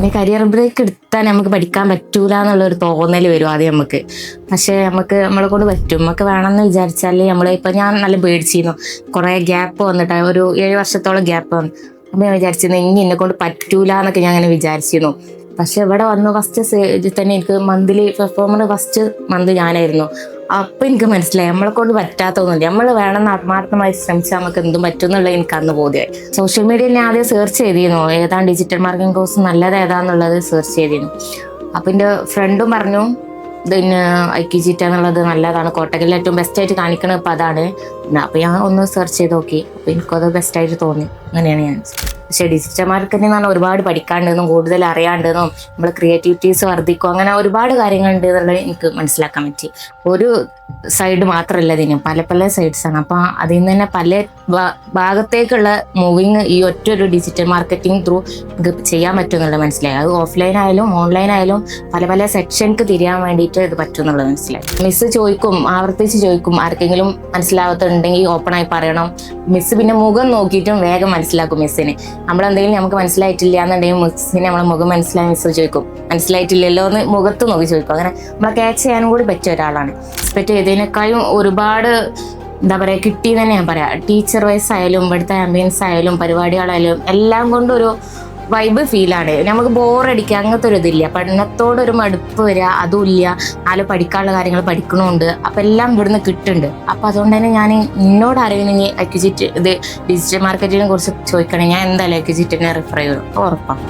പിന്നെ career break എടുത്താൽ നമുക്ക് പഠിക്കാൻ പറ്റൂല എന്നുള്ളൊരു തോന്നൽ വരും ആദ്യം നമുക്ക്. പക്ഷേ നമ്മളെ കൊണ്ട് പറ്റും, നമുക്ക് വേണമെന്ന് വിചാരിച്ചാൽ ഇപ്പം ഞാൻ നല്ല പേടിച്ചിരുന്നു. കുറേ ഗ്യാപ്പ് വന്നിട്ട് ഒരു 7 വർഷത്തോളം ഗ്യാപ്പ് വന്നു. അപ്പം ഞാൻ വിചാരിച്ചിരുന്നു ഇനി എന്നെ കൊണ്ട് പറ്റൂല എന്നൊക്കെ ഞാൻ അങ്ങനെ വിചാരിച്ചിരുന്നു. പക്ഷെ ഇവിടെ വന്നു ഫസ്റ്റ് സ്റ്റേജിൽ തന്നെ എനിക്ക് മന്ത്ലി പെർഫോമർ ഫസ്റ്റ് മന്ത് ഞാനായിരുന്നു. അപ്പം എനിക്ക് മനസ്സിലായി നമ്മളെ കൊണ്ട് പറ്റാത്തൊന്നുമില്ല, നമ്മൾ വേണമെന്ന് ആത്മാർത്ഥമായി ശ്രമിച്ചാൽ നമുക്ക് എന്തും പറ്റും എന്നുള്ളത് എനിക്ക് അന്ന് ബോധ്യമായി. സോഷ്യൽ മീഡിയയിൽ ഞാൻ ആദ്യം സെർച്ച് ചെയ്തിരുന്നു ഏതാണ് ഡിജിറ്റൽ മാർക്കറ്റിംഗ് കോഴ്സ് നല്ലത് ഏതാന്നുള്ളത് സെർച്ച് ചെയ്തിരുന്നു. അപ്പം എൻ്റെ ഫ്രണ്ടും പറഞ്ഞു പിന്നെ IQGIT എന്നുള്ളത് നല്ലതാണ്, കോട്ടക്കലിൽ ഏറ്റവും ബെസ്റ്റായിട്ട് കാണിക്കണത് ഇപ്പം അതാണ്. അപ്പം ഞാൻ ഒന്ന് സെർച്ച് ചെയ്ത് നോക്കി, അപ്പം എനിക്കത് ബെസ്റ്റായിട്ട് തോന്നി. അങ്ങനെയാണ് ഞാൻ. പക്ഷേ ഡിജിറ്റൽ മാർക്കറ്റിംഗ് എന്ന് പറഞ്ഞാൽ ഒരുപാട് പഠിക്കാണ്ടെന്നും കൂടുതൽ അറിയാണ്ടെന്നും നമ്മൾ ക്രിയേറ്റിവിറ്റീസ് വർദ്ധിക്കും, അങ്ങനെ ഒരുപാട് കാര്യങ്ങളുണ്ട് എന്നുള്ളത് എനിക്ക് മനസ്സിലാക്കാൻ പറ്റി. ഒരു സൈഡ് മാത്രമല്ല ഇതിന്, പല പല സൈഡ്സാണ്. അപ്പം അതിൽ നിന്ന് തന്നെ പല ഭാഗത്തേക്കുള്ള മൂവിങ് ഈ ഒറ്റൊരു ഡിജിറ്റൽ മാർക്കറ്റിംഗ് ത്രൂ നമുക്ക് ചെയ്യാൻ പറ്റും എന്നുള്ളത് മനസ്സിലായി. അത് ഓഫ്ലൈൻ ആയാലും ഓൺലൈൻ ആയാലും പല പല സെക്ഷൻക്ക് തിരിയാൻ വേണ്ടിയിട്ട് ഇത് പറ്റും എന്നുള്ളത് മനസ്സിലായി. മിസ്സ് ചോദിക്കും, ആവർത്തിച്ച് ചോദിക്കും, ആർക്കെങ്കിലും മനസ്സിലാവാത്തുണ്ടെങ്കിൽ ഓപ്പണായി പറയണം. മിസ്സ് പിന്നെ മുഖം നോക്കിയിട്ടും വേഗം മനസ്സിലാക്കും മിസ്സിന്. നമ്മളെന്തെങ്കിലും നമുക്ക് മനസ്സിലായിട്ടില്ല എന്നുണ്ടെങ്കിൽ മിസ്സിന് നമ്മളെ മുഖം മനസ്സിലായി മിസ്സ് ചോദിക്കും, മനസ്സിലായിട്ടില്ലല്ലോ എന്ന് മുഖത്ത് നോക്കി ചോദിക്കും. അങ്ങനെ നമ്മളെ ക്യാച്ച് ചെയ്യാനും കൂടി പറ്റിയ ഒരാളാണ്. എക്സ്പെക്ട് ചെയ്തതിനേക്കാളും ഒരുപാട് എന്താ പറയുക കിട്ടി തന്നെ ഞാൻ പറയാം. ടീച്ചർ വൈസ് ആയാലും ഇവിടുത്തെ ആംബിയൻസ് ആയാലും പരിപാടികളായാലും എല്ലാം കൊണ്ടൊരു വൈബ് ഫീലാണ്. നമുക്ക് ബോറടിക്കുക അങ്ങനത്തെ ഒരു ഇതില്ല, പഠനത്തോടൊരു മടുപ്പ് വരിക അതുമില്ല. നാല് പഠിക്കാനുള്ള കാര്യങ്ങൾ പഠിക്കണമുണ്ട്, അപ്പം എല്ലാം ഇവിടുന്ന് കിട്ടുന്നുണ്ട്. അപ്പം അതുകൊണ്ട് തന്നെ ഞാൻ എന്നോട് അറിയണമെങ്കിൽ IQGIT ഇത് ഡിജിറ്റൽ മാർക്കറ്റിനെ കുറിച്ച് ചോദിക്കണമെങ്കിൽ ഞാൻ എന്തായാലും IQGIT റെഫർ ചെയ്യും, ഉറപ്പാണ്.